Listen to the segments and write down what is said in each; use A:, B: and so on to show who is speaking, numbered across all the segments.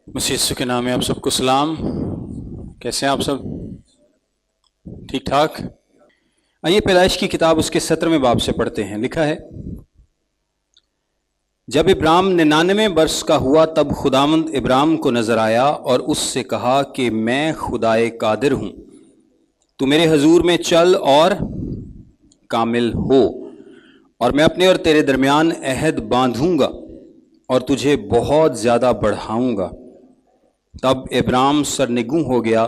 A: مسیح یسوع کے نام میں آپ سب کو سلام۔ کیسے ہیں آپ سب؟ ٹھیک ٹھاک؟ آئیے پیدائش کی کتاب اس کے 17ویں باب سے پڑھتے ہیں۔ لکھا ہے، جب ابرام 99 برس کا ہوا تب خداوند ابرام کو نظر آیا اور اس سے کہا کہ میں خدائے قادر ہوں، تو میرے حضور میں چل اور کامل ہو، اور میں اپنے اور تیرے درمیان عہد باندھوں گا اور تجھے بہت زیادہ بڑھاؤں گا۔ تب ابرام سرنگوں ہو گیا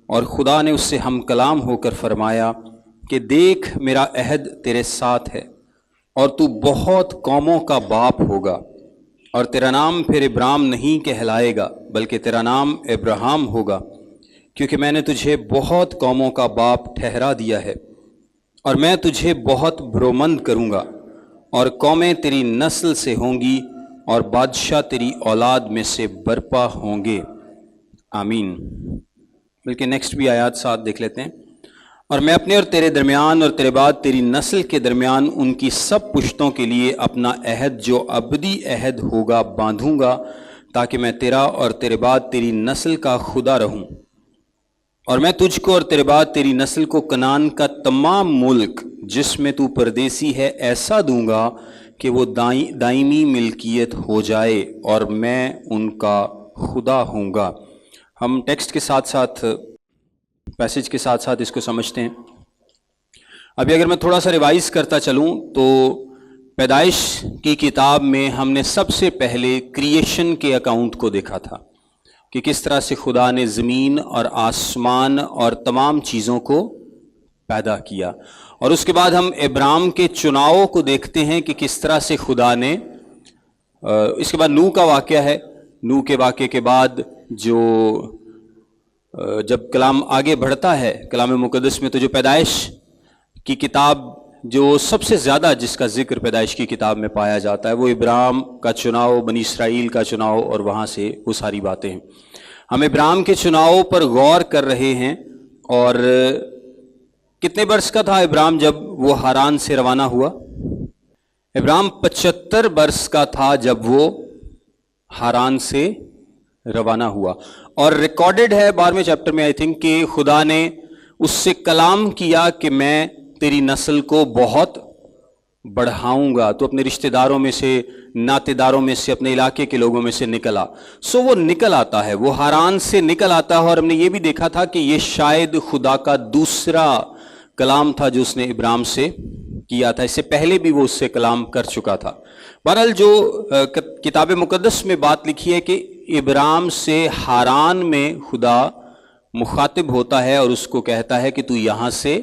A: اور خدا نے اس سے ہم کلام ہو کر فرمایا کہ دیکھ میرا عہد تیرے ساتھ ہے اور تو بہت قوموں کا باپ ہوگا، اور تیرا نام پھر ابرام نہیں کہلائے گا بلکہ تیرا نام ابراہیم ہوگا، کیونکہ میں نے تجھے بہت قوموں کا باپ ٹھہرا دیا ہے، اور میں تجھے بہت برومند کروں گا، اور قومیں تیری نسل سے ہوں گی اور بادشاہ تیری اولاد میں سے برپا ہوں گے۔ آمین۔ بلکہ نیکسٹ بھی آیات ساتھ دیکھ لیتے ہیں۔ اور میں اپنے اور تیرے درمیان اور تیرے بعد تیری نسل کے درمیان ان کی سب پشتوں کے لیے اپنا عہد جو ابدی عہد ہوگا باندھوں گا، تاکہ میں تیرا اور تیرے بعد تیری نسل کا خدا رہوں، اور میں تجھ کو اور تیرے بعد تیری نسل کو کنعان کا تمام ملک جس میں تو پردیسی ہے ایسا دوں گا کہ وہ دائمی ملکیت ہو جائے، اور میں ان کا خدا ہوں گا۔ ہم ٹیکسٹ کے ساتھ ساتھ پیسج کے ساتھ ساتھ اس کو سمجھتے ہیں۔ ابھی اگر میں تھوڑا سا ریوائز کرتا چلوں تو پیدائش کی کتاب میں ہم نے سب سے پہلے کریشن کے اکاؤنٹ کو دیکھا تھا کہ کس طرح سے خدا نے زمین اور آسمان اور تمام چیزوں کو پیدا کیا، اور اس کے بعد ہم ابرام کے چناؤ کو دیکھتے ہیں کہ کس طرح سے خدا نے اس کے بعد نوح کا واقعہ ہے۔ نوح کے واقعے کے بعد جو جب کلام آگے بڑھتا ہے کلام مقدس میں، تو جو پیدائش کی کتاب جو سب سے زیادہ جس کا ذکر پیدائش کی کتاب میں پایا جاتا ہے وہ ابرام کا چناؤ، بنی اسرائیل کا چناؤ، اور وہاں سے وہ ساری باتیں ہیں۔ ہم ابرام کے چناؤ پر غور کر رہے ہیں، اور کتنے برس کا تھا ابرام جب وہ ہاران سے روانہ ہوا؟ ابرام 75 برس کا تھا جب وہ ہاران سے روانہ ہوا، اور ریکارڈڈ ہے 12ویں چیپٹر میں آئی تھنک کہ خدا نے اس سے کلام کیا کہ میں تیری نسل کو بہت بڑھاؤں گا۔ تو اپنے رشتہ داروں میں سے، ناطے داروں میں سے، اپنے علاقے کے لوگوں میں سے نکلا۔ وہ نکل آتا ہے، وہ ہاران سے نکل آتا ہے، اور ہم نے یہ بھی دیکھا تھا کہ یہ شاید خدا کا دوسرا کلام تھا جو اس نے ابرام سے کیا تھا۔ اس سے پہلے بھی وہ اس سے کلام کر چکا تھا۔ بہرحال جو کتاب مقدس میں بات لکھی ہے کہ ابرام سے ہاران میں خدا مخاطب ہوتا ہے اور اس کو کہتا ہے کہ تو یہاں سے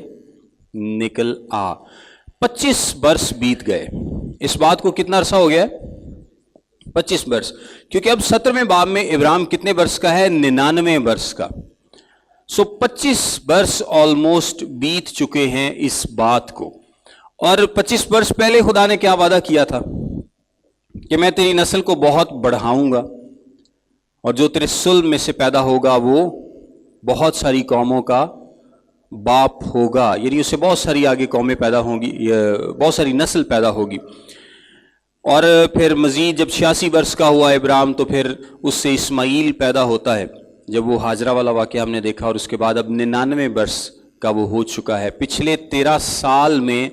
A: نکل آ۔ 25 برس بیت گئے۔ اس بات کو کتنا عرصہ ہو گیا؟ 25 برس، کیونکہ اب 17ویں باب میں ابرام کتنے برس کا ہے؟ 99 برس کا۔ 25 برس آلموسٹ بیت چکے ہیں اس بات کو، اور 25 برس پہلے خدا نے کیا وعدہ کیا تھا کہ میں تیری نسل کو بہت بڑھاؤں گا، اور جو تیرے صلب میں سے پیدا ہوگا وہ بہت ساری قوموں کا باپ ہوگا، یعنی اس سے بہت ساری آگے قومیں پیدا ہوں گی، بہت ساری نسل پیدا ہوگی۔ اور پھر مزید جب 86 برس کا ہوا ابرام تو پھر اس سے اسماعیل پیدا ہوتا ہے، جب وہ ہاجرہ والا واقعہ ہم نے دیکھا، اور اس کے بعد اب 99 برس کا وہ ہو چکا ہے۔ پچھلے 13 سال میں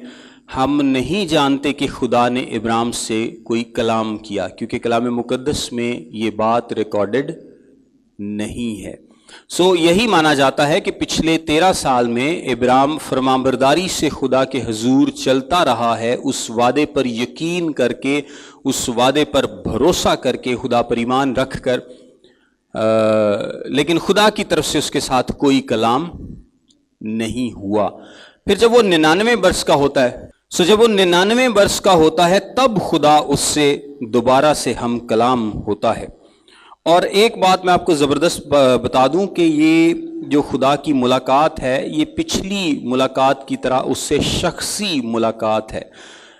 A: ہم نہیں جانتے کہ خدا نے ابرام سے کوئی کلام کیا، کیونکہ کلام مقدس میں یہ بات ریکارڈڈ نہیں ہے۔ یہی مانا جاتا ہے کہ پچھلے 13 سال میں ابرام فرمانبرداری سے خدا کے حضور چلتا رہا ہے، اس وعدے پر یقین کر کے، اس وعدے پر بھروسہ کر کے، خدا پر ایمان رکھ کر، لیکن خدا کی طرف سے اس کے ساتھ کوئی کلام نہیں ہوا۔ پھر جب وہ 99 برس کا ہوتا ہے، جب وہ 99 برس کا ہوتا ہے تب خدا اس سے دوبارہ سے ہم کلام ہوتا ہے۔ اور ایک بات میں آپ کو زبردست بتا دوں کہ یہ جو خدا کی ملاقات ہے یہ پچھلی ملاقات کی طرح اس سے شخصی ملاقات ہے۔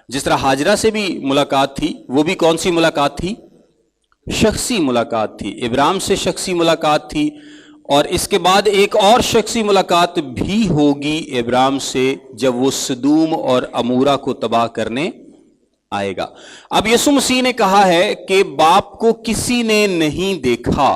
A: جس طرح ہاجرہ سے بھی ملاقات تھی، وہ بھی کون سی ملاقات تھی؟ شخصی ملاقات تھی۔ ابرام سے شخصی ملاقات تھی، اور اس کے بعد ایک اور شخصی ملاقات بھی ہوگی ابرام سے جب وہ سدوم اور عمورہ کو تباہ کرنے آئے گا۔ اب یسوع مسیح نے کہا ہے کہ باپ کو کسی نے نہیں دیکھا،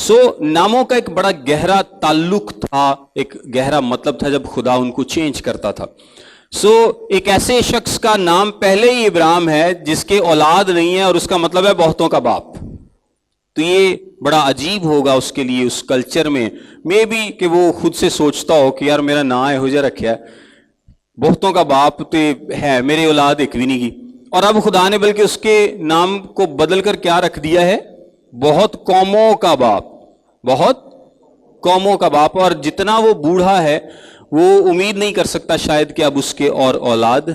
A: سو ناموں کا ایک بڑا گہرا تعلق تھا، ایک گہرا مطلب تھا جب خدا ان کو چینج کرتا تھا. سو ایک ایسے شخص کا نام پہلے ہی ابراہیم ہے جس کے اولاد نہیں ہے اور اس کا مطلب ہے بہتوں کا باپ. تو یہ بڑا عجیب ہوگا اس کے لیے اس کلچر میں، مے بی کہ وہ خود سے سوچتا ہو کہ یار میرا نام ہے ہو رکھا ہے، بہتوں کا باپ تو ہے، میری اولاد ایک بھی نہیں کی. اور اب خدا نے بلکہ اس کے نام کو بدل کر کیا رکھ دیا ہے؟ بہت قوموں کا باپ، بہت قوموں کا باپ. اور جتنا وہ بوڑھا ہے وہ امید نہیں کر سکتا شاید کہ اب اس کے اور اولاد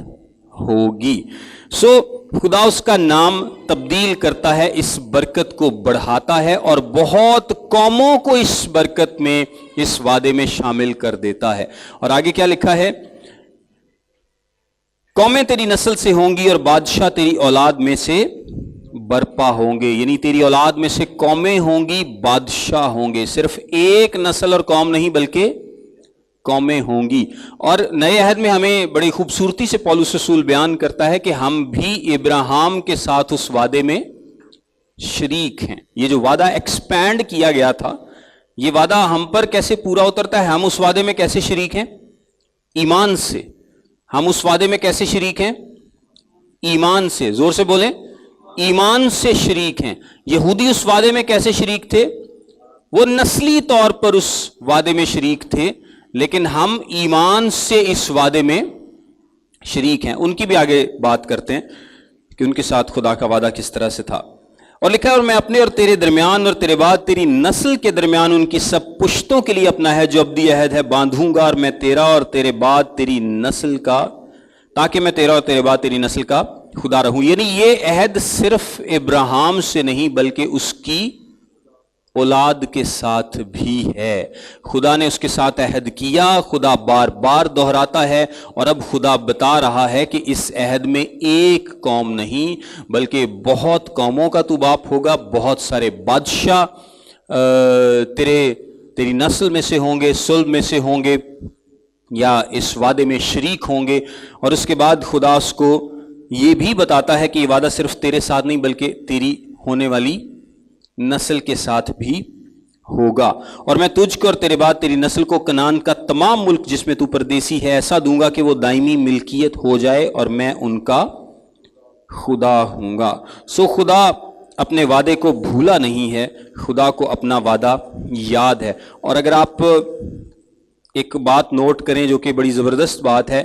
A: ہوگی. سو خدا اس کا نام تبدیل کرتا ہے، اس برکت کو بڑھاتا ہے اور بہت قوموں کو اس برکت میں، اس وعدے میں شامل کر دیتا ہے. اور آگے کیا لکھا ہے؟ قومیں تیری نسل سے ہوں گی اور بادشاہ تیری اولاد میں سے برپا ہوں گے. یعنی تیری اولاد میں سے قومیں ہوں گی، بادشاہ ہوں گے. صرف ایک نسل اور قوم نہیں بلکہ قومیں ہوں گی. اور نئے عہد میں ہمیں بڑی خوبصورتی سے پولس رسول بیان کرتا ہے کہ ہم بھی ابراہیم کے ساتھ اس وعدے میں شریک ہیں. یہ جو وعدہ ایکسپینڈ کیا گیا تھا، یہ وعدہ ہم پر کیسے پورا اترتا ہے؟ ہم اس وعدے میں کیسے شریک ہیں؟ ایمان سے. ہم اس وعدے میں کیسے شریک ہیں؟ ایمان سے. زور سے بولیں، ایمان سے شریک ہیں. یہودی اس وعدے میں کیسے شریک تھے؟ وہ نسلی طور پر اس وعدے میں شریک تھے، لیکن ہم ایمان سے اس وعدے میں شریک ہیں. ان کی بھی آگے بات کرتے ہیں کہ ان کے ساتھ خدا کا وعدہ کس طرح سے تھا. اور لکھا ہے اور میں اپنے اور تیرے درمیان اور تیرے بعد تیری نسل کے درمیان ان کی سب پشتوں کے لیے اپنا ہے جو ابدی عہد ہے باندھوں گا، اور میں تیرا اور تیرے بعد تیری نسل کا، تاکہ میں تیرا اور تیرے بعد تیری نسل کا خدا رہوں. یعنی یہ عہد صرف ابراہیم سے نہیں بلکہ اس کی اولاد کے ساتھ بھی ہے. خدا نے اس کے ساتھ عہد کیا، خدا بار بار دہراتا ہے، اور اب خدا بتا رہا ہے کہ اس عہد میں ایک قوم نہیں بلکہ بہت قوموں کا تو باپ ہوگا، بہت سارے بادشاہ تیری نسل میں سے ہوں گے، صلب میں سے ہوں گے یا اس وعدے میں شریک ہوں گے. اور اس کے بعد خدا اس کو یہ بھی بتاتا ہے کہ یہ وعدہ صرف تیرے ساتھ نہیں بلکہ تیری ہونے والی نسل کے ساتھ بھی ہوگا. اور میں تجھ کو اور تیرے بعد تیری نسل کو کنعان کا تمام ملک جس میں تو پردیسی ہے ایسا دوں گا کہ وہ دائمی ملکیت ہو جائے، اور میں ان کا خدا ہوں گا. سو خدا اپنے وعدے کو بھولا نہیں ہے، خدا کو اپنا وعدہ یاد ہے. اور اگر آپ ایک بات نوٹ کریں جو کہ بڑی زبردست بات ہے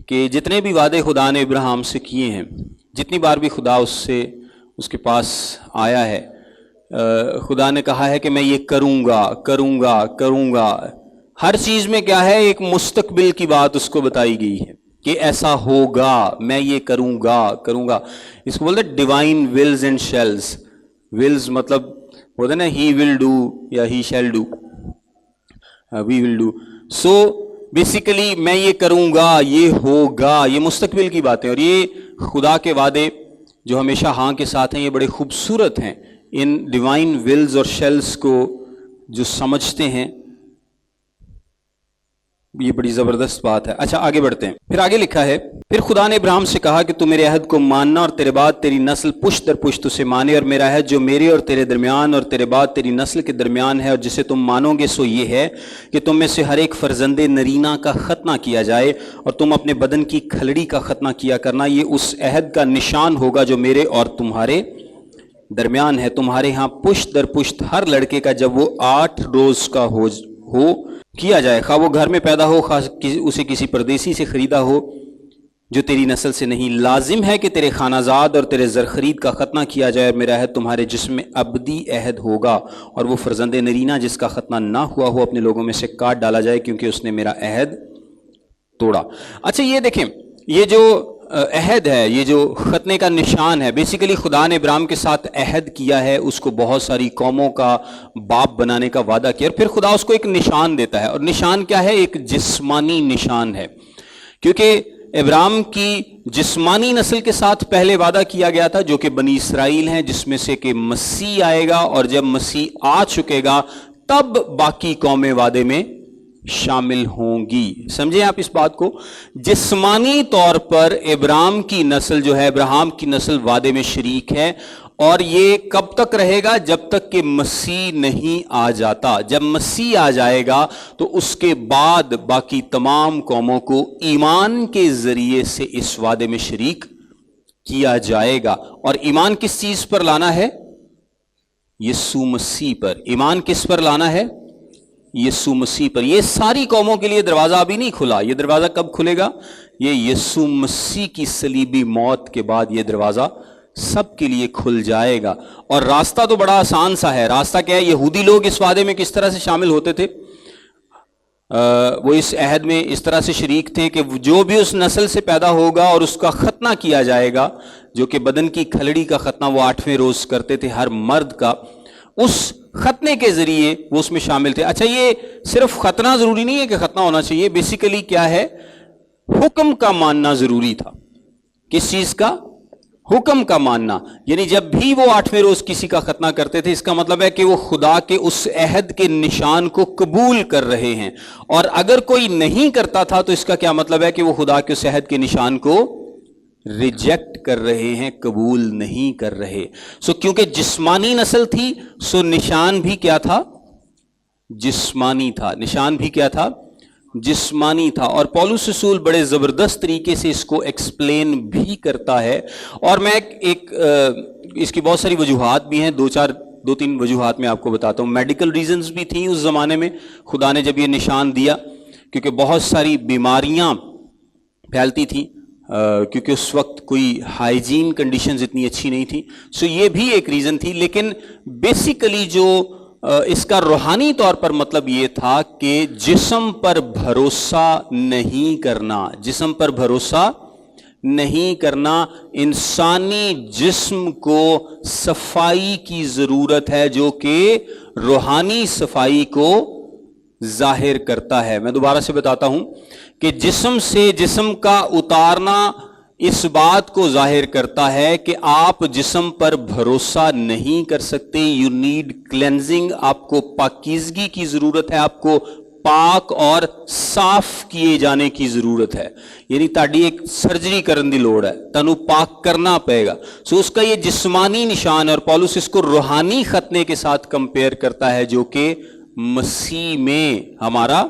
A: کہ جتنے بھی وعدے خدا نے ابراہیم سے کیے ہیں، جتنی بار بھی خدا اس کے پاس آیا ہے، خدا نے کہا ہے کہ میں یہ کروں گا کروں گا کروں گا. ہر چیز میں کیا ہے؟ ایک مستقبل کی بات اس کو بتائی گئی ہے کہ ایسا ہوگا، میں یہ کروں گا کروں گا. اس کو بولتے divine wills and shalls. Wills مطلب ہوتا ہے نا ہی ول ڈو یا he shall do, we will do. So basically میں یہ کروں گا، یہ ہوگا، یہ مستقبل کی باتیں. اور یہ خدا کے وعدے جو ہمیشہ ہاں کے ساتھ ہیں، یہ بڑے خوبصورت ہیں. ان ڈیوائن ولز اور شیلز کو جو سمجھتے ہیں یہ بڑی زبردست بات ہے. اچھا آگے بڑھتے ہیں. پھر آگے لکھا ہے پھر خدا نے ابراہیم سے کہا کہ تو میرے عہد کو ماننا اور تیرے بعد تیری نسل پشت در پشت اسے مانے، اور میرا عہد جو میرے اور تیرے درمیان اور تیرے بعد تیری نسل کے درمیان ہے اور جسے تم مانو گے سو یہ ہے کہ تم میں سے ہر ایک فرزند نرینہ کا ختنہ کیا جائے، اور تم اپنے بدن کی کھلڑی کا ختنہ کیا کرنا. یہ اس عہد کا نشان ہوگا جو میرے اور تمہارے درمیان ہے. تمہارے ہاں پشت در پشت ہر لڑکے کا جب وہ 8 روز کا ہو کیا جائے، خواہ وہ گھر میں پیدا ہو خواہ اسے کسی پردیسی سے خریدا ہو جو تیری نسل سے نہیں. لازم ہے کہ تیرے خانہ زاد اور تیرے زر خرید کا ختنہ کیا جائے، اور میرا عہد تمہارے جسم میں ابدی عہد ہوگا، اور وہ فرزند نرینہ جس کا ختنہ نہ ہوا ہو اپنے لوگوں میں سے کاٹ ڈالا جائے، کیونکہ اس نے میرا عہد توڑا. اچھا یہ دیکھیں، یہ جو عہد ہے، یہ جو ختنے کا نشان ہے، بیسیکلی خدا نے ابراہیم کے ساتھ عہد کیا ہے، اس کو بہت ساری قوموں کا باپ بنانے کا وعدہ کیا، اور پھر خدا اس کو ایک نشان دیتا ہے. اور نشان کیا ہے؟ ایک جسمانی نشان ہے، کیونکہ ابراہیم کی جسمانی نسل کے ساتھ پہلے وعدہ کیا گیا تھا جو کہ بنی اسرائیل ہیں، جس میں سے کہ مسیح آئے گا، اور جب مسیح آ چکے گا تب باقی قومیں وعدے میں شامل ہوں گی. سمجھیں آپ اس بات کو، جسمانی طور پر ابراہیم کی نسل جو ہے، ابراہیم کی نسل وعدے میں شریک ہے، اور یہ کب تک رہے گا؟ جب تک کہ مسیح نہیں آ جاتا. جب مسیح آ جائے گا تو اس کے بعد باقی تمام قوموں کو ایمان کے ذریعے سے اس وعدے میں شریک کیا جائے گا. اور ایمان کس چیز پر لانا ہے؟ یسوع مسیح پر. ایمان کس پر لانا ہے؟ یسوع مسیح پر. یہ ساری قوموں کے لیے دروازہ ابھی نہیں کھلا. یہ دروازہ کب کھلے گا؟ یہ یسوع مسیح کی صلیبی موت کے بعد یہ دروازہ سب کے لیے کھل جائے گا. اور راستہ تو بڑا آسان سا ہے. راستہ کیا ہے؟ یہودی لوگ اس وعدے میں کس طرح سے شامل ہوتے تھے؟ وہ اس عہد میں اس طرح سے شریک تھے کہ جو بھی اس نسل سے پیدا ہوگا اور اس کا ختنہ کیا جائے گا، جو کہ بدن کی کھلڑی کا ختنہ وہ 8ویں روز کرتے تھے ہر مرد کا، اس ختنے کے ذریعے وہ اس میں شامل تھے. اچھا، یہ صرف ختنہ ضروری نہیں ہے کہ ختنہ ہونا چاہیے. بیسیکلی کیا ہے؟ حکم کا ماننا ضروری تھا. کس چیز کا؟ حکم کا ماننا. یعنی جب بھی وہ 8ویں روز کسی کا ختنہ کرتے تھے، اس کا مطلب ہے کہ وہ خدا کے اس عہد کے نشان کو قبول کر رہے ہیں. اور اگر کوئی نہیں کرتا تھا تو اس کا کیا مطلب ہے؟ کہ وہ خدا کے اس عہد کے نشان کو ریجیکٹ کر رہے ہیں، قبول نہیں کر رہے. کیونکہ جسمانی نسل تھی، نشان بھی کیا تھا؟ جسمانی تھا. نشان بھی کیا تھا؟ جسمانی تھا. اور پولس رسول بڑے زبردست طریقے سے اس کو ایکسپلین بھی کرتا ہے. اور میں اس کی بہت ساری وجوہات بھی ہیں، دو تین وجوہات میں آپ کو بتاتا ہوں. میڈیکل ریزنز بھی تھیں اس زمانے میں خدا نے جب یہ نشان دیا، کیونکہ بہت ساری بیماریاں پھیلتی تھیں، کیونکہ اس وقت کوئی ہائیجین کنڈیشنز اتنی اچھی نہیں تھی. یہ بھی ایک ریزن تھی. لیکن بیسیکلی جو اس کا روحانی طور پر مطلب یہ تھا کہ جسم پر بھروسہ نہیں کرنا. جسم پر بھروسہ نہیں کرنا. انسانی جسم کو صفائی کی ضرورت ہے، جو کہ روحانی صفائی کو ظاہر کرتا ہے. میں دوبارہ سے بتاتا ہوں کہ جسم سے جسم کا اتارنا اس بات کو ظاہر کرتا ہے کہ آپ جسم پر بھروسہ نہیں کر سکتے. You need cleansing. آپ کو پاکیزگی کی ضرورت ہے. آپ کو پاک اور صاف کیے جانے کی ضرورت ہے. یعنی تاڑی ایک سرجری کرن دی لوڑ ہے، تنو پاک کرنا پڑے گا. اس کا یہ جسمانی نشان ہے. اور پولس اس کو روحانی ختنے کے ساتھ کمپیئر کرتا ہے، جو کہ مسیح میں ہمارا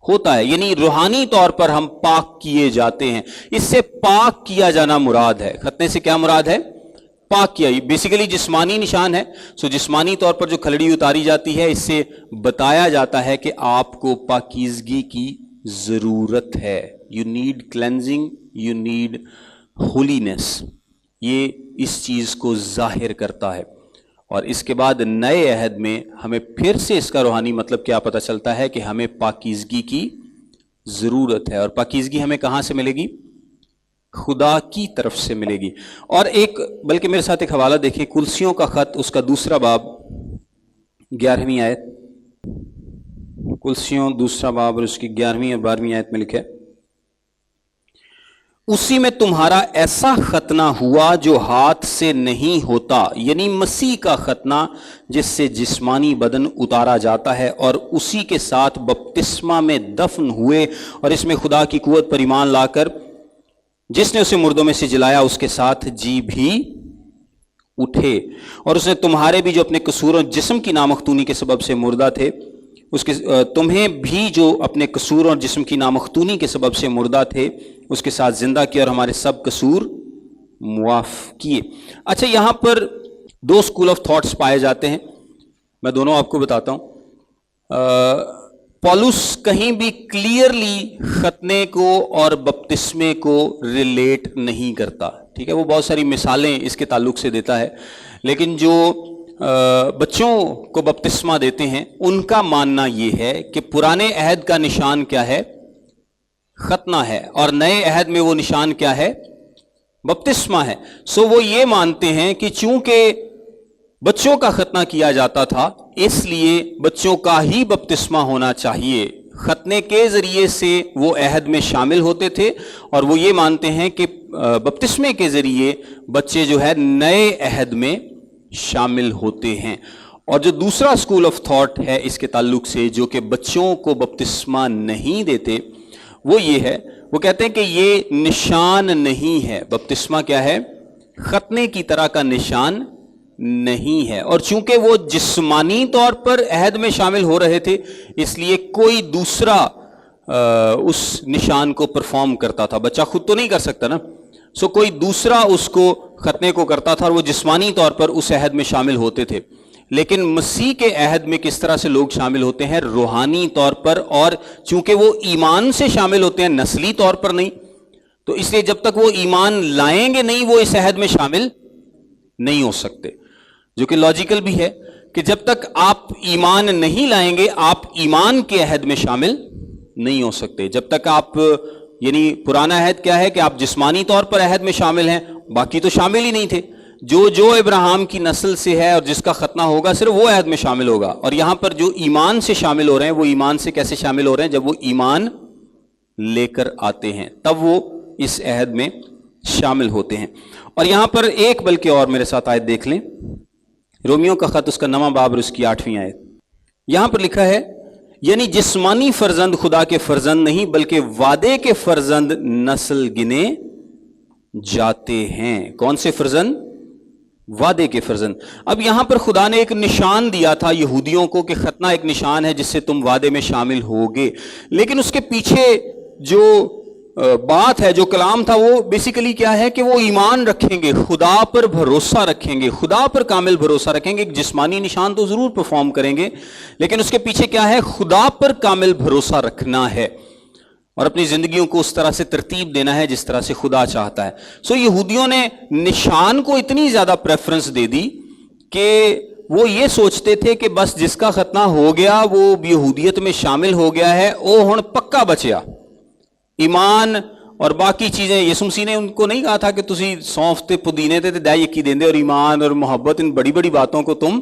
A: ہوتا ہے. یعنی روحانی طور پر ہم پاک کیے جاتے ہیں. اس سے پاک کیا جانا مراد ہے. ختنے سے کیا مراد ہے؟ پاک کیا. بیسیکلی جسمانی نشان ہے. جسمانی طور پر جو کھلڑی اتاری جاتی ہے، اس سے بتایا جاتا ہے کہ آپ کو پاکیزگی کی ضرورت ہے. You need cleansing, you need holiness. یہ اس چیز کو ظاہر کرتا ہے. اور اس کے بعد نئے عہد میں ہمیں پھر سے اس کا روحانی مطلب کیا پتہ چلتا ہے؟ کہ ہمیں پاکیزگی کی ضرورت ہے. اور پاکیزگی ہمیں کہاں سے ملے گی؟ خدا کی طرف سے ملے گی. اور بلکہ میرے ساتھ ایک حوالہ دیکھیں، کلسیوں کا خط، اس کا 2 باب 11ویں آیت. کلسیوں 2 باب اور اس کی 11ویں اور 12ویں آیت میں لکھا ہے، اسی میں تمہارا ایسا ختنہ ہوا جو ہاتھ سے نہیں ہوتا. یعنی مسیح کا ختنہ جس سے جسمانی بدن اتارا جاتا ہے، اور اسی کے ساتھ بپتسمہ میں دفن ہوئے، اور اس میں خدا کی قوت پر ایمان لا کر جس نے اسے مردوں میں سے جلایا اس کے ساتھ جی بھی اٹھے. اور اس نے تمہارے بھی جو اپنے قصور اور جسم کی نامختونی کے سبب سے مردہ تھے، تمہیں بھی جو اپنے قصور اور جسم کی نامختونی کے سبب سے مردہ تھے اس کے ساتھ زندہ کیا، اور ہمارے سب قصور معاف کیے. اچھا، یہاں پر 2 اسکول آف تھاٹس پائے جاتے ہیں. میں دونوں آپ کو بتاتا ہوں. پولس کہیں بھی کلیئرلی ختنے کو اور بپتسمے کو ریلیٹ نہیں کرتا. ٹھیک ہے، وہ بہت ساری مثالیں اس کے تعلق سے دیتا ہے، لیکن جو بچوں کو بپتسمہ دیتے ہیں ان کا ماننا یہ ہے کہ پرانے عہد کا نشان کیا ہے؟ ختنہ ہے، اور نئے عہد میں وہ نشان کیا ہے؟ بپتسمہ ہے. وہ یہ مانتے ہیں کہ چونکہ بچوں کا ختنہ کیا جاتا تھا، اس لیے بچوں کا ہی بپتسمہ ہونا چاہیے. ختنے کے ذریعے سے وہ عہد میں شامل ہوتے تھے، اور وہ یہ مانتے ہیں کہ بپتسمے کے ذریعے بچے جو ہے نئے عہد میں شامل ہوتے ہیں. اور جو دوسرا اسکول آف تھاٹ ہے اس کے تعلق سے، جو کہ بچوں کو بپتسمہ نہیں دیتے، وہ یہ ہے، وہ کہتے ہیں کہ یہ نشان نہیں ہے. بپتسمہ کیا ہے؟ ختنے کی طرح کا نشان نہیں ہے. اور چونکہ وہ جسمانی طور پر عہد میں شامل ہو رہے تھے اس لیے کوئی دوسرا اس نشان کو پرفارم کرتا تھا. بچہ خود تو نہیں کر سکتا نا, سو کوئی دوسرا اس کو ختنے کو کرتا تھا اور وہ جسمانی طور پر اس عہد میں شامل ہوتے تھے. لیکن مسیح کے عہد میں کس طرح سے لوگ شامل ہوتے ہیں؟ روحانی طور پر, اور چونکہ وہ ایمان سے شامل ہوتے ہیں نسلی طور پر نہیں, تو اس لیے جب تک وہ ایمان لائیں گے نہیں وہ اس عہد میں شامل نہیں ہو سکتے. جو کہ لاجیکل بھی ہے کہ جب تک آپ ایمان نہیں لائیں گے آپ ایمان کے عہد میں شامل نہیں ہو سکتے. جب تک آپ, یعنی پرانا عہد کیا ہے کہ آپ جسمانی طور پر عہد میں شامل ہیں, باقی تو شامل ہی نہیں تھے. جو ابراہیم کی نسل سے ہے اور جس کا ختنہ ہوگا صرف وہ عہد میں شامل ہوگا. اور یہاں پر جو ایمان سے شامل ہو رہے ہیں وہ ایمان سے کیسے شامل ہو رہے ہیں؟ جب وہ ایمان لے کر آتے ہیں تب وہ اس عہد میں شامل ہوتے ہیں. اور یہاں پر ایک بلکہ اور میرے ساتھ آیت دیکھ لیں, رومیو کا خط اس کا 9واں باب اور اس کی 8ویں آیت. یہاں پر لکھا ہے یعنی جسمانی فرزند خدا کے فرزند نہیں بلکہ وعدے کے فرزند نسل گنے جاتے ہیں. کون سے فرزند؟ وعدے کے فرزند. اب یہاں پر خدا نے ایک نشان دیا تھا یہودیوں کو کہ ختنہ ایک نشان ہے جس سے تم وعدے میں شامل ہوگے, لیکن اس کے پیچھے جو بات ہے, جو کلام تھا, وہ بیسیکلی کیا ہے کہ وہ ایمان رکھیں گے, خدا پر بھروسہ رکھیں گے, خدا پر کامل بھروسہ رکھیں گے. ایک جسمانی نشان تو ضرور پرفارم کریں گے لیکن اس کے پیچھے کیا ہے؟ خدا پر کامل بھروسہ رکھنا ہے اور اپنی زندگیوں کو اس طرح سے ترتیب دینا ہے جس طرح سے خدا چاہتا ہے. سو یہودیوں نے نشان کو اتنی زیادہ پریفرنس دے دی کہ وہ یہ سوچتے تھے کہ بس جس کا ختنہ ہو گیا وہ یہودیت میں شامل ہو گیا ہے, وہ ہن پکا بچیا. ایمان اور باقی چیزیں, یسوع مسیح نے ان کو نہیں کہا تھا کہ تسی سونف تے پودینے تے دہ یکی دیندے اور ایمان اور محبت, ان بڑی بڑی باتوں کو تم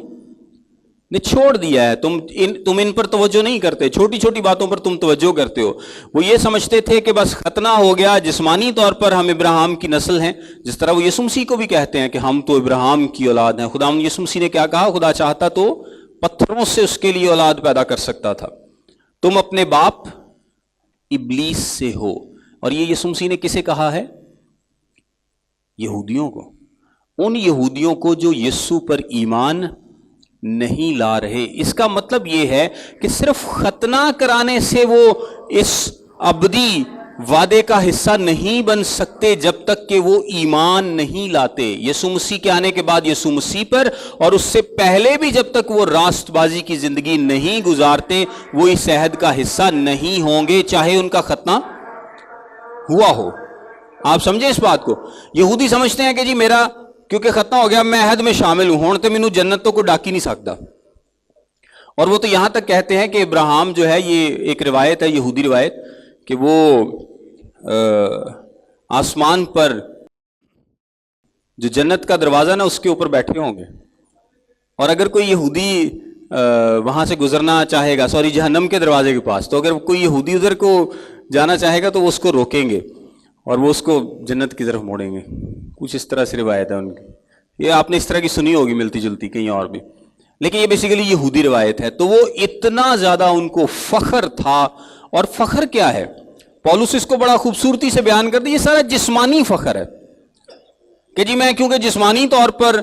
A: نے چھوڑ دیا ہے, تم ان پر توجہ نہیں کرتے, چھوٹی چھوٹی باتوں پر تم توجہ کرتے ہو. وہ یہ سمجھتے تھے کہ بس ختنہ ہو گیا, جسمانی طور پر ہم ابراہیم کی نسل ہیں, جس طرح وہ یسوع مسیح کو بھی کہتے ہیں کہ ہم تو ابراہیم کی اولاد ہیں. خدا یسوع مسیح نے کیا کہا؟ خدا چاہتا تو پتھروں سے اس کے لیے اولاد پیدا کر سکتا تھا. تم اپنے باپ ابلیس سے ہو. اور یہ یسوع مسیح نے کسے کہا ہے؟ یہودیوں کو. ان یہودیوں کو جو یسوع پر ایمان نہیں لا رہے. اس کا مطلب یہ ہے کہ صرف ختنہ کرانے سے وہ اس ابدی وعدے کا حصہ نہیں بن سکتے جب تک کہ وہ ایمان نہیں لاتے یسوع مسیح کے آنے کے بعد یسوع مسیح پر, اور اس سے پہلے بھی جب تک وہ راست بازی کی زندگی نہیں گزارتے وہ اس عہد کا حصہ نہیں ہوں گے, چاہے ان کا ختنہ ہوا ہو. آپ سمجھیں اس بات کو. یہودی سمجھتے ہیں کہ جی میرا کیونکہ ختنہ ہو گیا میں عہد میں شامل ہوں, ہون تے مینوں جنت تو کوئی ڈاک ہی نہیں سکتا. اور وہ تو یہاں تک کہتے ہیں کہ ابراہیم جو ہے, یہ ایک روایت ہے یہودی روایت, کہ وہ آسمان پر جو جنت کا دروازہ نا اس کے اوپر بیٹھے ہوں گے, اور اگر کوئی یہودی وہاں سے گزرنا چاہے گا, سوری جہنم کے دروازے کے پاس, تو اگر کوئی یہودی ادھر کو جانا چاہے گا تو وہ اس کو روکیں گے اور وہ اس کو جنت کی طرف موڑیں گے. کچھ اس طرح سے روایت ہے ان کی. یہ آپ نے اس طرح کی سنی ہوگی ملتی جلتی کہیں اور بھی, لیکن یہ بیسیکلی یہودی روایت ہے. تو وہ اتنا زیادہ ان کو فخر تھا. اور فخر کیا ہے؟ پولس اس کو بڑا خوبصورتی سے بیان کر دیا, یہ سارا جسمانی فخر ہے کہ جی میں کیونکہ جسمانی طور پر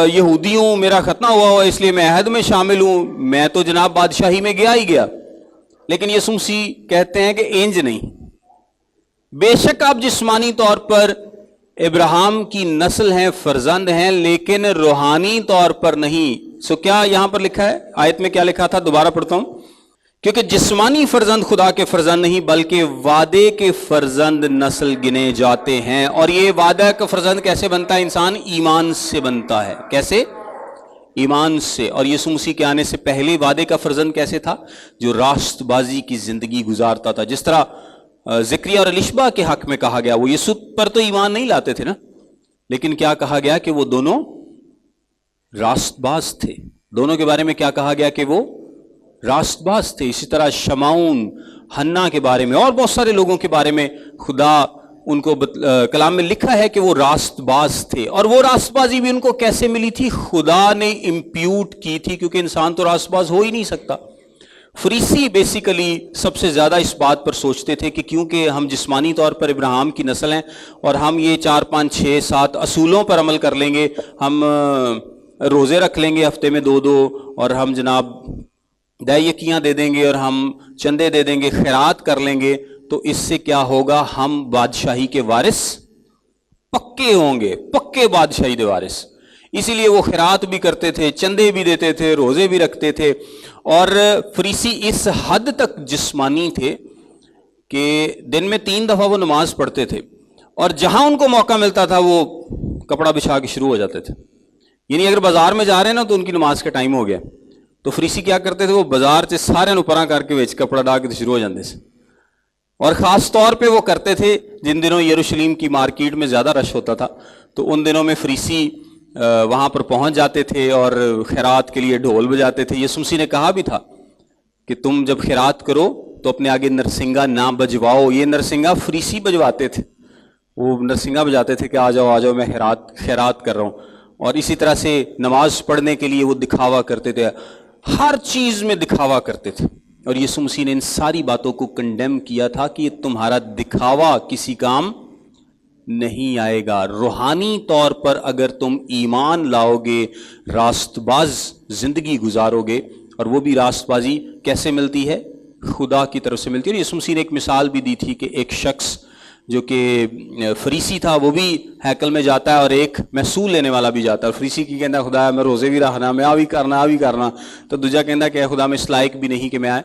A: یہودی ہوں, میرا ختنہ ہوا ہوا اس لیے میں عہد میں شامل ہوں, میں تو جناب بادشاہی میں گیا ہی گیا. لیکن یسوع مسیح کہتے ہیں کہ انج نہیں. بے شک آپ جسمانی طور پر ابراہیم کی نسل ہیں, فرزند ہیں, لیکن روحانی طور پر نہیں. سو کیا یہاں پر لکھا ہے؟ آیت میں کیا لکھا تھا؟ دوبارہ پڑھتا ہوں. کیونکہ جسمانی فرزند خدا کے فرزند نہیں بلکہ وعدے کے فرزند نسل گنے جاتے ہیں. اور یہ وعدہ کا فرزند کیسے بنتا ہے؟ انسان ایمان سے بنتا ہے. کیسے؟ ایمان سے. اور یسوع مسیح کے آنے سے پہلے وعدے کا فرزند کیسے تھا؟ جو راست بازی کی زندگی گزارتا تھا. جس طرح زکریا اور الشبا کے حق میں کہا گیا, وہ یسوع پر تو ایمان نہیں لاتے تھے نا, لیکن کیا کہا گیا کہ وہ دونوں راست باز تھے. دونوں کے بارے میں کیا کہا گیا کہ وہ راست باز تھے. اسی طرح شمعون, حنا کے بارے میں اور بہت سارے لوگوں کے بارے میں خدا ان کو کلام میں لکھا ہے کہ وہ راست باز تھے. اور وہ راست بازی بھی ان کو کیسے ملی تھی؟ خدا نے امپیوٹ کی تھی, کیونکہ انسان تو راست باز ہو ہی نہیں سکتا. فریسی بیسیکلی سب سے زیادہ اس بات پر سوچتے تھے کہ کیونکہ ہم جسمانی طور پر ابراہیم کی نسل ہیں اور ہم یہ 4 5 6 7 اصولوں پر عمل کر لیں گے, ہم روزے رکھ لیں گے ہفتے میں 2 اور ہم جناب دہیکیاں دے دیں گے اور ہم چندے دے دیں گے، خیرات کر لیں گے، تو اس سے کیا ہوگا؟ ہم بادشاہی کے وارث پکے ہوں گے، پکے بادشاہی کے وارث۔ اسی لیے وہ خیرات بھی کرتے تھے، چندے بھی دیتے تھے، روزے بھی رکھتے تھے، اور فریسی اس حد تک جسمانی تھے کہ دن میں 3 دفعہ وہ نماز پڑھتے تھے، اور جہاں ان کو موقع ملتا تھا وہ کپڑا بچھا کے شروع ہو جاتے تھے۔ یعنی اگر بازار میں جا رہے ہیں نا تو ان کی نماز کا ٹائم ہو گیا، تو فریسی کیا کرتے تھے؟ وہ بازار سے سارے نپراں کر کے وچ کپڑا ڈال کے شروع ہو جاتے تھے، اور خاص طور پہ وہ کرتے تھے جن دنوں یروشلم کی مارکیٹ میں زیادہ رش ہوتا تھا، تو ان دنوں میں فریسی وہاں پر پہنچ جاتے تھے اور خیرات کے لیے ڈھول بجاتے تھے۔ یسوع مسیح نے کہا بھی تھا کہ تم جب خیرات کرو تو اپنے آگے نرسنگا نہ بجواؤ۔ یہ نرسنگا فریسی بجواتے تھے، وہ نرسنگا بجاتے تھے کہ آ جاؤ میں خیرات کر رہا ہوں۔ اور اسی طرح سے نماز پڑھنے کے لیے وہ دکھاوا کرتے تھے، ہر چیز میں دکھاوا کرتے تھے، اور یسوع مسیح نے ان ساری باتوں کو کنڈیم کیا تھا کہ یہ تمہارا دکھاوا کسی کام نہیں آئے گا۔ روحانی طور پر اگر تم ایمان لاؤ گے، راست باز زندگی گزارو گے، اور وہ بھی راست بازی کیسے ملتی ہے؟ خدا کی طرف سے ملتی ہے۔ اور یسوع مسیح نے ایک مثال بھی دی تھی کہ ایک شخص جو کہ فریسی تھا وہ بھی ہیکل میں جاتا ہے اور ایک محصول لینے والا بھی جاتا ہے، اور فریسی کی کہنا خدا میں روزے بھی رکھنا، میں آ بھی کرنا، تو دوجا کہنا کہ خدا میں اس لائق بھی نہیں کہ میں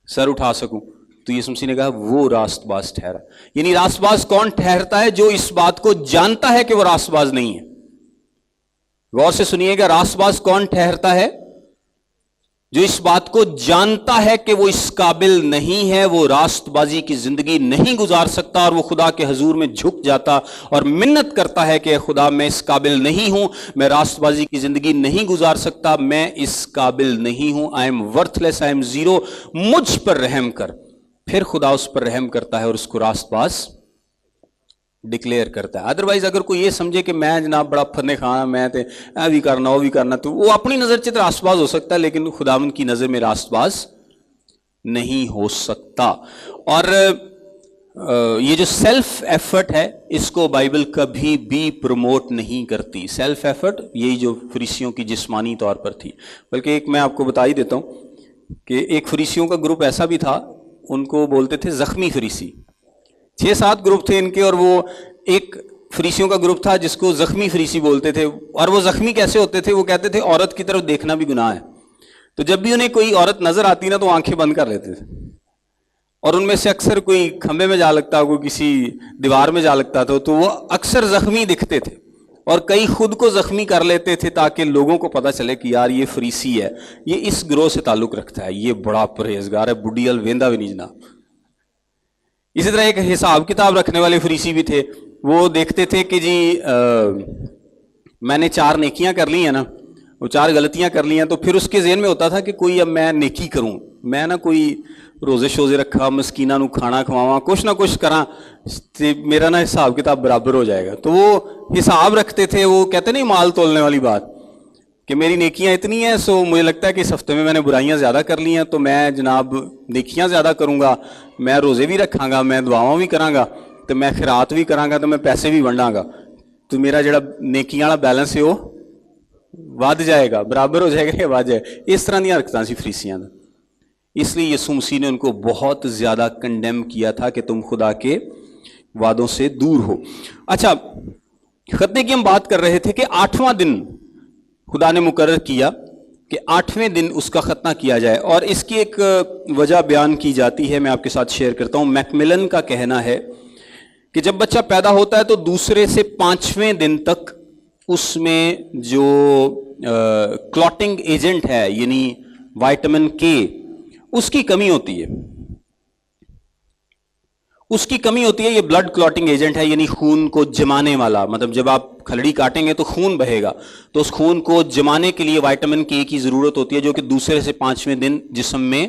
A: سر اٹھا سکوں۔ تو یسوع مسیح نے کہا وہ راست باز ٹھہرا۔ یعنی راست باز کون ٹھہرتا ہے؟ جو اس بات کو جانتا ہے کہ وہ راست باز نہیں ہے۔ غور سے سنیے گا، راست باز کون ٹھہرتا ہے؟ جو اس بات کو جانتا ہے کہ وہ اس قابل نہیں ہے، وہ راست بازی کی زندگی نہیں گزار سکتا، اور وہ خدا کے حضور میں جھک جاتا اور منت کرتا ہے کہ خدا میں اس قابل نہیں ہوں، میں راست بازی کی زندگی نہیں گزار سکتا، میں اس قابل نہیں ہوں، I am worth less, I am zero, مجھ پر رحم کر۔ پھر خدا اس پر رحم کرتا ہے اور اس کو راست باز ڈکلیئر کرتا ہے۔ ادروائز اگر کوئی یہ سمجھے کہ میں جناب بڑا پھرنے کھانا، میں تے اے بھی کرنا وہ بھی کرنا، تو وہ اپنی نظر سے راست باز ہو سکتا ہے، لیکن خداوند کی نظر میں راست باز نہیں ہو سکتا۔ اور یہ جو سیلف ایفرٹ ہے اس کو بائبل کبھی بھی پروموٹ نہیں کرتی۔ سیلف ایفرٹ یہی جو فریسیوں کی جسمانی طور پر تھی، بلکہ ایک میں آپ کو بتا ہی دیتا ہوں کہ ایک فریسیوں کا گروپ ایسا بھی تھا، ان کو بولتے تھے زخمی فریسی۔ 6-7 گروپ تھے ان کے، اور وہ ایک فریسیوں کا گروپ تھا جس کو زخمی فریسی بولتے تھے۔ اور وہ زخمی کیسے ہوتے تھے؟ وہ کہتے تھے عورت کی طرف دیکھنا بھی گناہ ہے، تو جب بھی انہیں کوئی عورت نظر آتی نا تو آنکھیں بند کر لیتے تھے، اور ان میں سے اکثر کوئی کھمبے میں جا لگتا، کوئی کسی دیوار میں جا لگتا تھا، تو وہ اکثر زخمی دکھتے تھے، اور کئی خود کو زخمی کر لیتے تھے تاکہ لوگوں کو پتہ چلے کہ یار یہ فریسی ہے، یہ اس گروہ سے تعلق رکھتا ہے، یہ بڑا پرہیزگار ہے، بڈی الویندا بھی نہیں جناب۔ اسی طرح ایک حساب کتاب رکھنے والے فریسی بھی تھے، وہ دیکھتے تھے کہ جی میں نے 4 نیکیاں کر لی ہیں نا، وہ 4 غلطیاں کر لی ہیں، تو پھر اس کے ذہن میں ہوتا تھا کہ کوئی اب میں نیکی کروں، میں نا کوئی روزے شوزے رکھا، مسکیناں نو کھانا کھواواں، کچھ نہ کچھ کراں، میرا نا حساب کتاب برابر ہو جائے گا۔ تو وہ حساب رکھتے تھے، وہ کہتے نہیں مال تولنے والی بات کہ میری نیکیاں اتنی ہیں، سو مجھے لگتا ہے کہ اس ہفتے میں نے برائیاں زیادہ کر لی ہیں، تو میں جناب نیکیاں زیادہ کروں گا، میں روزے بھی رکھاں گا، میں دعاواں بھی کراں گا، تو میں خیرات بھی کراں گا، تو میں پیسے بھی ونڈاں گا، تو میرا جڑا نیکیاں والا بیلنس ہے وہ ود جائے گا، برابر ہو جائے گا یا ود جائے گا۔ اس طرح دیا حرکتاں سی فریسیاں دا۔ اس لیے یسوع مسیح نے ان کو بہت زیادہ کنڈیم کیا تھا کہ تم خدا کے وعدوں سے دور ہو۔ اچھا، ختنے کی ہم بات کر رہے تھے کہ 8واں دن خدا نے مقرر کیا کہ 8ویں دن اس کا ختنہ کیا جائے، اور اس کی ایک وجہ بیان کی جاتی ہے، میں آپ کے ساتھ شیئر کرتا ہوں۔ میکملن کا کہنا ہے کہ جب بچہ پیدا ہوتا ہے تو دوسرے سے 5ویں دن تک اس میں جو کلوٹنگ ایجنٹ ہے، یعنی وائٹامن کے، اس کی کمی ہوتی ہے، اس کی کمی ہوتی ہے۔ یہ بلڈ کلوٹنگ ایجنٹ ہے، یعنی خون کو جمانے والا، مطلب جب آپ کھلڑی کاٹیں گے تو خون بہے گا، تو اس خون کو جمانے کے لیے وائٹامن کے کی ضرورت ہوتی ہے، جو کہ دوسرے سے 5ویں دن جسم میں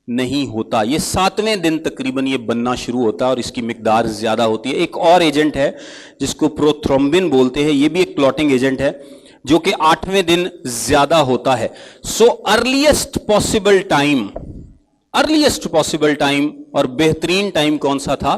A: نہیں ہوتا۔ یہ 7ویں دن تقریباً یہ بننا شروع ہوتا ہے، اور اس کی مقدار زیادہ ہوتی ہے۔ ایک اور ایجنٹ ہے جس کو پروتھرومبن بولتے ہیں، یہ بھی ایک کلوٹنگ ایجنٹ ہے جو کہ 8ویں دن زیادہ ہوتا ہے۔ سو ارلیسٹ پاسبل ٹائم اور بہترین ٹائم کون سا تھا؟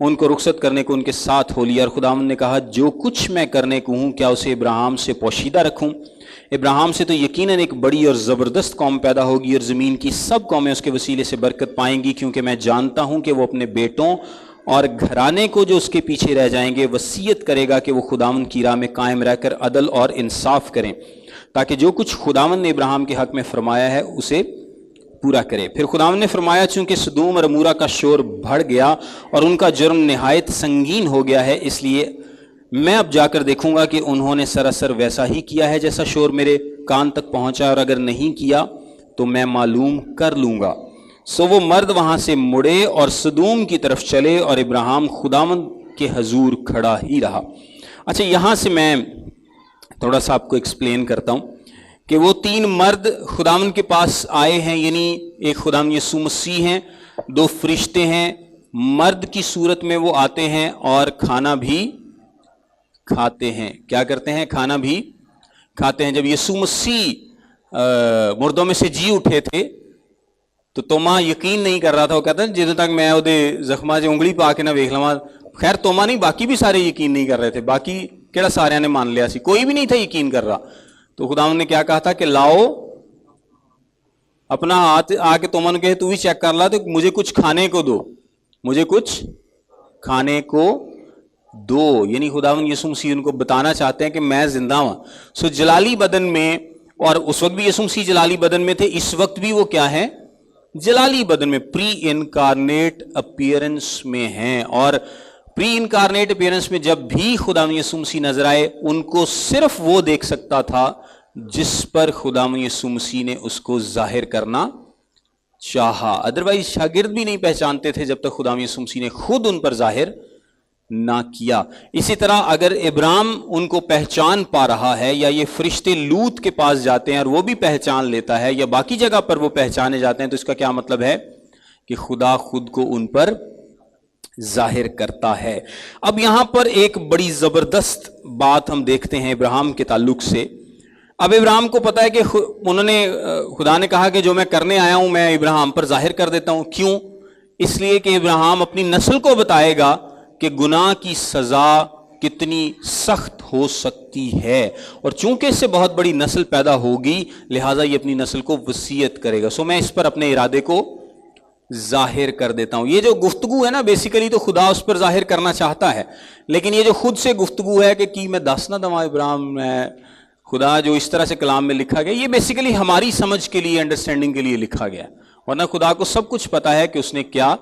A: ان کو رخصت کرنے کو ان کے ساتھ ہو لیا، اور خداوند نے کہا جو کچھ میں کرنے کو ہوں کیا اسے ابراہیم سے پوشیدہ رکھوں؟ ابراہیم سے تو یقیناً ایک بڑی اور زبردست قوم پیدا ہوگی، اور زمین کی سب قومیں اس کے وسیلے سے برکت پائیں گی، کیونکہ میں جانتا ہوں کہ وہ اپنے بیٹوں اور گھرانے کو جو اس کے پیچھے رہ جائیں گے وصیت کرے گا کہ وہ خداوند کی راہ میں قائم رہ کر عدل اور انصاف کریں، تاکہ جو کچھ خداوند نے ابراہیم کے حق میں فرمایا ہے اسے پورا کرے۔ پھر خداوند نے فرمایا چونکہ سدوم اور عمورہ کا شور بڑھ گیا اور ان کا جرم نہایت سنگین ہو گیا ہے، اس لیے میں اب جا کر دیکھوں گا کہ انہوں نے سراسر ویسا ہی کیا ہے جیسا شور میرے کان تک پہنچا، اور اگر نہیں کیا تو میں معلوم کر لوں گا۔ سو وہ مرد وہاں سے مڑے اور سدوم کی طرف چلے، اور ابراہیم خداوند کے حضور کھڑا ہی رہا۔ اچھا، یہاں سے میں تھوڑا سا آپ کو ایکسپلین کرتا ہوں کہ وہ تین مرد خداوند کے پاس آئے ہیں، یعنی ایک خداوند یسوع مسیح ہیں، دو فرشتے ہیں، مرد کی صورت میں وہ آتے ہیں اور کھانا بھی کھاتے ہیں۔ کیا کرتے ہیں؟ کھانا بھی کھاتے ہیں۔ جب یسوع مسیح مردوں میں سے جی اٹھے تھے تو توما یقین نہیں کر رہا تھا، وہ کہتا ہے جدوں تک میں وہ زخماں سے انگلی پا کے نہ ویکھ لواں۔ خیر توما نہیں، باقی بھی سارے یقین نہیں کر رہے تھے، باقی کیڑا سارے نے مان لیا سی، کوئی بھی نہیں تھا یقین کر رہا۔ تو خداوند نے کیا کہا تھا کہ لاؤ اپنا ہاتھ، آ کے توما نے کہے تو بھی چیک کر لا، تو مجھے کچھ کھانے کو دو، مجھے کچھ کھانے کو دو۔ یعنی خداوند یسوع مسیح ان کو بتانا چاہتے ہیں کہ میں زندہ ہوں۔ سو جلالی بدن میں، اور اس وقت بھی یسوع مسیح جلالی بدن میں تھے، اس وقت بھی وہ کیا ہے؟ جلالی بدن میں، پری انکارنیٹ اپیئرنس میں ہیں۔ اور پری انکارنیٹ اپیئرنس میں جب بھی خداوند یسوع مسیح نظر آئے، ان کو صرف وہ دیکھ سکتا تھا جس پر خداوند یسوع مسیح نے اس کو ظاہر کرنا چاہا، ادروائز شاگرد بھی نہیں پہچانتے تھے جب تک خداوند یسوع مسیح نے خود ان پر ظاہر نہ کیا۔ اسی طرح اگر ابراہیم ان کو پہچان پا رہا ہے، یا یہ فرشتے لوط کے پاس جاتے ہیں اور وہ بھی پہچان لیتا ہے، یا باقی جگہ پر وہ پہچانے جاتے ہیں، تو اس کا کیا مطلب ہے؟ کہ خدا خود کو ان پر ظاہر کرتا ہے۔ اب یہاں پر ایک بڑی زبردست بات ہم دیکھتے ہیں ابراہیم کے تعلق سے۔ اب ابراہیم کو پتا ہے کہ خدا نے کہا کہ جو میں کرنے آیا ہوں میں ابراہیم پر ظاہر کر دیتا ہوں۔ کیوں؟ اس لیے کہ ابراہیم اپنی نسل کو بتائے گا کہ گناہ کی سزا کتنی سخت ہو سکتی ہے، اور چونکہ اس سے بہت بڑی نسل پیدا ہوگی لہٰذا یہ اپنی نسل کو وصیت کرے گا۔ سو میں اس پر اپنے ارادے کو ظاہر کر دیتا ہوں۔ یہ جو گفتگو ہے نا، بیسیکلی تو خدا اس پر ظاہر کرنا چاہتا ہے، لیکن یہ جو خود سے گفتگو ہے کہ کی میں دس نہ دواں ابراہیم میں، خدا جو اس طرح سے کلام میں لکھا گیا، یہ بیسیکلی ہماری سمجھ کے لیے، انڈرسٹینڈنگ کے لیے لکھا گیا، ورنہ خدا کو سب کچھ پتا ہے کہ اس نے کیا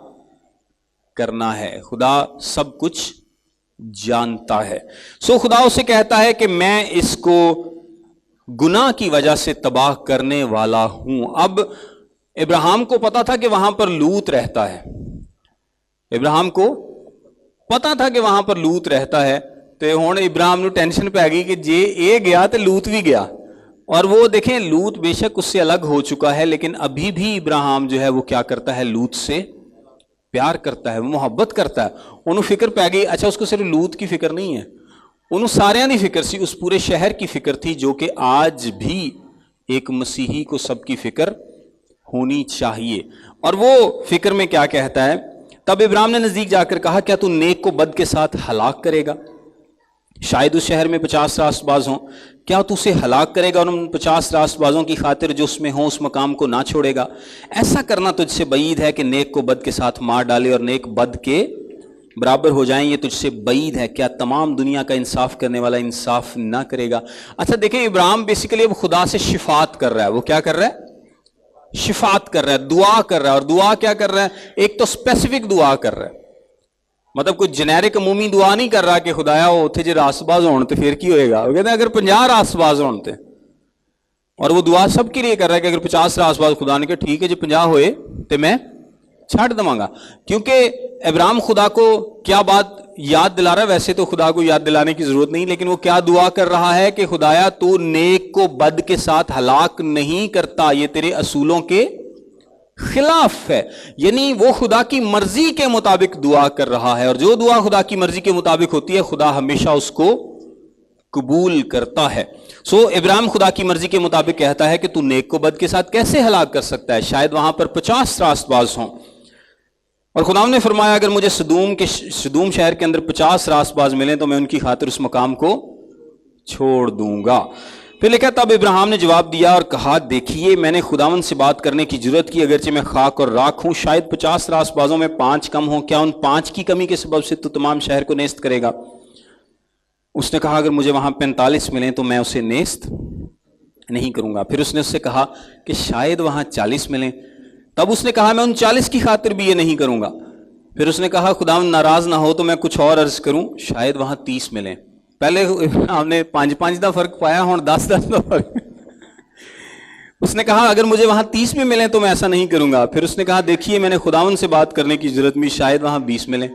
A: کرنا ہے۔ خدا سب کچھ جانتا ہے۔ سو خدا اسے کہتا ہے کہ میں اس کو گناہ کی وجہ سے تباہ کرنے والا ہوں۔ اب ابراہیم کو پتا تھا کہ وہاں پر لوط رہتا ہے، ابراہیم کو پتا تھا کہ وہاں پر لوط رہتا ہے، تو ہن ابراہیم نو ٹینشن پی گئی کہ جے اے گیا تو لوط بھی گیا۔ اور وہ دیکھیں لوط بے شک اس سے الگ ہو چکا ہے، لیکن ابھی بھی ابراہیم جو ہے وہ کیا کرتا ہے؟ لوط سے پیار کرتا ہے، وہ محبت کرتا ہے۔ انہوں فکر پی گئی، اچھا اس کو صرف لوط کی فکر نہیں ہے، انہوں ساریاں دی فکر سی، اس پورے شہر کی فکر تھی، جو کہ آج بھی ایک مسیحی کو سب کی فکر ہونی چاہیے۔ اور وہ فکر میں کیا کہتا ہے؟ تب ابراہیم نے نزدیک جا کر کہا کیا تو نیک کو بد کے ساتھ ہلاک کرے گا؟ شاید اس شہر میں 50 راست باز ہوں، کیا تو اسے ہلاک کرے گا اور ان 50 راست بازوں کی خاطر جو اس میں ہوں اس مقام کو نہ چھوڑے گا؟ ایسا کرنا تجھ سے بعید ہے کہ نیک کو بد کے ساتھ مار ڈالے اور نیک بد کے برابر ہو جائیں، یہ تجھ سے بعید ہے۔ کیا تمام دنیا کا انصاف کرنے والا انصاف نہ کرے گا؟ اچھا دیکھیں، ابراہیم بیسیکلی اب خدا سے شفاعت کر رہا ہے۔ وہ کیا کر رہا ہے؟ شفاعت کر رہا ہے، دعا کر رہا ہے۔ اور دعا کیا کر رہا ہے؟ ایک تو اسپیسیفک دعا کر رہا ہے، مطلب کوئی جنیرک عمومی دعا نہیں کر رہا کہ خدایا وہ اتنے جی راست باز ہون تو پھر کی ہوئے گا۔ وہ کہتے ہیں اگر 50 راست باز ہون تے، اور وہ دعا سب کے لیے کر رہا ہے کہ اگر 50 راست باز، خدا نے کہا ٹھیک ہے جی 50 ہوئے تو میں چھاڑ دوں گا۔ کیونکہ ابراہیم خدا کو کیا بات یاد دلا رہا ہے؟ ویسے تو خدا کو یاد دلانے کی ضرورت نہیں، لیکن وہ کیا دعا کر رہا ہے کہ خدایا تو نیک کو بد کے ساتھ ہلاک نہیں کرتا، یہ تیرے اصولوں کے خلاف ہے۔ یعنی وہ خدا کی مرضی کے مطابق دعا کر رہا ہے، اور جو دعا خدا کی مرضی کے مطابق ہوتی ہے خدا ہمیشہ اس کو قبول کرتا ہے۔ سو ابراہیم خدا کی مرضی کے مطابق کہتا ہے کہ تو نیک کو بد کے ساتھ کیسے ہلاک کر سکتا ہے؟ شاید وہاں پر 50 راست باز ہوں۔ اور خدا نے فرمایا اگر مجھے سدوم شہر کے اندر 50 راست باز ملیں تو میں ان کی خاطر اس مقام کو چھوڑ دوں گا. پھر لکھا تب ابراہیم نے جواب دیا اور کہا دیکھیے میں نے خداوند سے بات کرنے کی جرت کی اگرچہ میں خاک اور راکھ ہوں, شاید 50 راست بازوں میں 5 کم ہوں, کیا ان 5 کی کمی کے سبب سے تو تمام شہر کو نیست کرے گا؟ اس نے کہا اگر مجھے وہاں 45 ملیں تو میں اسے نیست نہیں کروں گا. پھر اس نے اس سے کہا کہ شاید وہاں 40 ملیں. تب اس نے کہا میں ان 40 کی خاطر بھی یہ نہیں کروں گا. پھر اس نے کہا خداوند ناراض نہ ہو تو میں کچھ اور عرض کروں, شاید وہاں 30 ملیں. پہلے ہم نے 5 دا فرق پایا, ہوں 10 دا فرق. اس نے کہا اگر مجھے وہاں 30 بھی ملیں تو میں ایسا نہیں کروں گا. پھر اس نے کہا دیکھیے میں نے خداوند سے بات کرنے کی ضرورت میں, شاید وہاں 20 ملیں.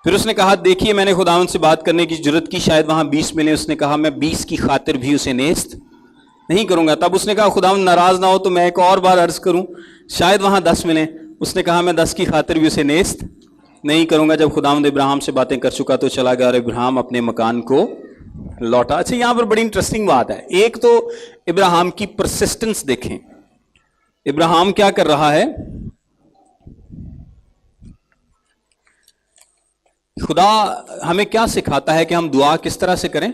A: پھر اس نے کہا دیکھیے میں نے خداوند سے بات کرنے کی ضرورت کی, شاید وہاں 20 ملیں. اس نے کہا میں 20 کی خاطر بھی اسے نیست نہیں کروں گا. تب اس نے کہا خداوند ناراض نہ ہو تو میں ایک اور بار عرض کروں, شاید وہاں 10 ملیں. اس نے کہا میں 10 کی خاطر بھی اسے نیست نہیں کروں گا. جب خداوند ابراہیم سے باتیں کر چکا تو چلا گیا اور ابراہیم اپنے مکان کو لوٹا. اچھا یہاں پر بڑی انٹرسٹنگ بات ہے. ایک تو ابراہیم کی پرسسٹنس دیکھیں. ابراہیم کیا کر رہا ہے؟ خدا ہمیں کیا سکھاتا ہے کہ ہم دعا کس طرح سے کریں؟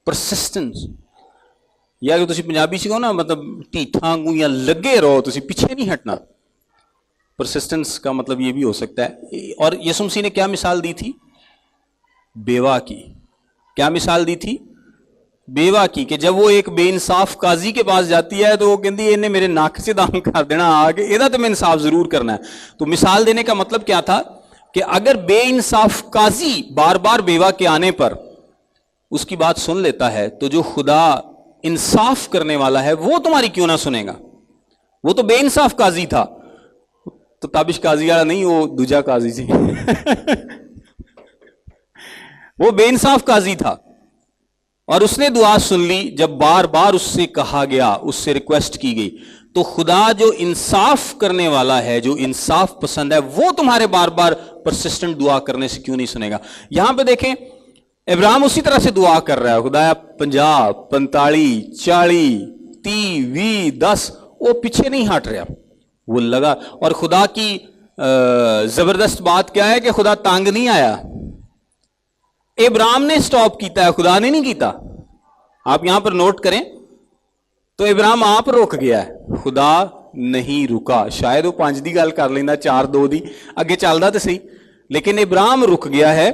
A: پرسسٹنس. یا کہ تسی پنجابی سکھو نا, مطلب ٹھیٹھاں یا لگے رہو, تسی پیچھے نہیں ہٹنا. پرسسٹنس کا مطلب یہ بھی ہو سکتا ہے. اور یسوع مسیح نے کیا مثال دی تھی؟ بیوہ کی. کیا مثال دی تھی؟ بیوہ کی. کہ جب وہ ایک بے انصاف قاضی کے پاس جاتی ہے تو وہ کہتی ہے انہیں میرے ناک سے دام کر دینا آگے, یہ تو میں انصاف ضرور کرنا ہے. تو مثال دینے کا مطلب کیا تھا کہ اگر بے انصاف قاضی بار بار بیوہ کے آنے پر اس کی بات سن لیتا ہے تو جو خدا انصاف کرنے والا ہے وہ تمہاری کیوں نہ سنے گا؟ وہ تو بے انصاف قاضی تھا. تو تابش قاضی والا نہیں, وہ دوجا قاضی سی. وہ بے انصاف قاضی تھا اور اس نے دعا سن لی. جب بار بار اس سے کہا گیا, اس سے ریکویسٹ کی گئی, تو خدا جو انصاف کرنے والا ہے, جو انصاف پسند ہے, وہ تمہارے بار بار پرسسٹنٹ دعا کرنے سے کیوں نہیں سنے گا؟ یہاں پہ دیکھیں ابراہیم اسی طرح سے دعا کر رہا ہے, خدایا 50 45 40 30 20 10, وہ پیچھے نہیں ہٹ رہا, وہ لگا. اور خدا کی زبردست بات کیا ہے کہ خدا تانگ نہیں آیا. ابراہیم نے سٹاپ کیتا ہے, خدا نے نہیں کیتا. آپ یہاں پر نوٹ کریں تو ابراہیم آپ رک گیا ہے, خدا نہیں رکا. شاید وہ 5 دی گل کر لینا, 4 2 دی اگے چلدا تے صحیح, لیکن ابراہیم رک گیا ہے.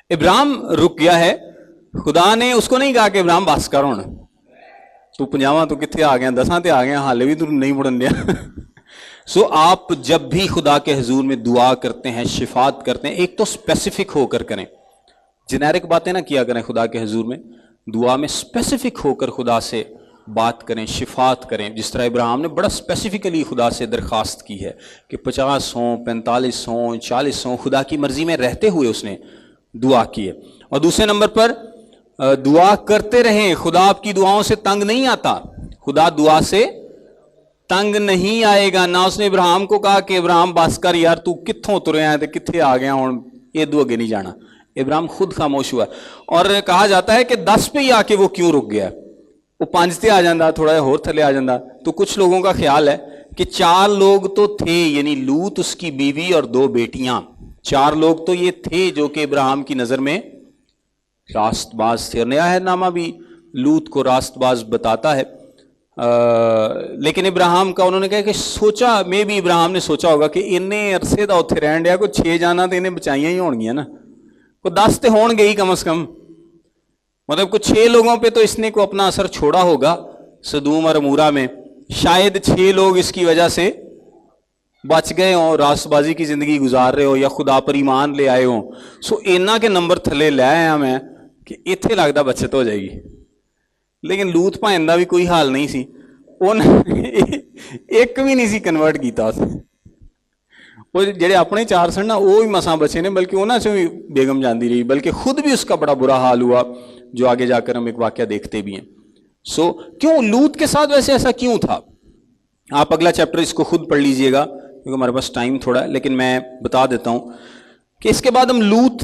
A: ابراہیم رک گیا ہے. خدا نے اس کو نہیں کہا کہ ابراہیم بس کر ہونا, تو 50 تو کتنے آ گیا, 10 تے آ گیا, حالے بھی تو نہیں مڑن دیا. سو آپ جب بھی خدا کے حضور میں دعا کرتے ہیں, شفاعت کرتے ہیں, ایک تو اسپیسیفک ہو کر کریں. جنیرک باتیں نہ کیا کریں خدا کے حضور میں. دعا میں اسپیسیفک ہو کر خدا سے بات کریں, شفاعت کریں. جس طرح ابراہیم نے بڑا اسپیسیفکلی خدا سے درخواست کی ہے کہ 50 ہوں 45 ہوں 40 ہوں, خدا کی مرضی میں رہتے ہوئے اس نے دعا کی ہے. اور دوسرے نمبر پر دعا کرتے رہیں. خدا آپ کی دعاؤں سے تنگ نہیں آتا, خدا دعا سے تنگ نہیں آئے گا. نہ اس نے ابراہیم کو کہا کہ ابراہیم بس کر یار, تو کتھوں تریا ہے تے کتھے آ گیا ہوں, یہ دو اگے نہیں جانا. ابراہیم خود خاموش ہوا. اور کہا جاتا ہے کہ 10 پہ ہی آ کے وہ کیوں رک گیا؟ وہ 5 تے آ جاندہ, تھوڑا اور تھلے آ جاندہ. تو کچھ لوگوں کا خیال ہے کہ 4 لوگ تو تھے, یعنی لوط, اس کی بیوی اور 2 بیٹیاں. 4 لوگ تو یہ تھے جو کہ ابراہیم کی نظر میں راست باز تھے. اور نیا عہد نامہ بھی لوط کو راست باز بتاتا ہے. لیکن ابراہیم کا انہوں نے کہا کہ سوچا, میں بھی ابراہیم نے سوچا ہوگا کہ انہیں عرصے دا اتھے رہن دیا, کوئی 6 جانا تو انہیں بچائیاں ہی ہون گیا نا, کوئی 10 تے ہون گئی کم از کم. مطلب کچھ 6 لوگوں پہ تو اس نے کو اپنا اثر چھوڑا ہوگا سدوم اور عمورہ میں. شاید 6 لوگ اس کی وجہ سے بچ گئے ہوں, راست بازی کی زندگی گزار رہے ہو, یا خدا پر ایمان لے آئے ہوں. سو اینا کے نمبر تھلے لے آیا میں کہ اتھے لگتا بچت ہو جائے گی. لیکن لوط بھائن دا بھی کوئی حال نہیں سی, ایک بھی نہیں سی کنورٹ کیتا. وہ جڑے اپنے 4 سن نا وہ بھی مساں بچے نے, بلکہ انہاں سے بھی بیگم جاندی رہی, بلکہ خود بھی اس کا بڑا برا حال ہوا, جو آگے جا کر ہم ایک واقعہ دیکھتے بھی ہیں. سو کیوں لوط کے ساتھ ویسے ایسا کیوں تھا؟ آپ اگلا چیپٹر اس کو خود پڑھ لیجئے گا کیونکہ ہمارے پاس ٹائم تھوڑا ہے, لیکن میں بتا دیتا ہوں کہ اس کے بعد ہم لوط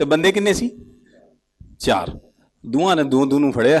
A: ਤੇ ਬੰਦੇ ਕਿੰਨੇ ਸੀ? 4। ਦੋਵਾਂ ਨੇ ਦੋ ਨੂੰ ਫੜਿਆ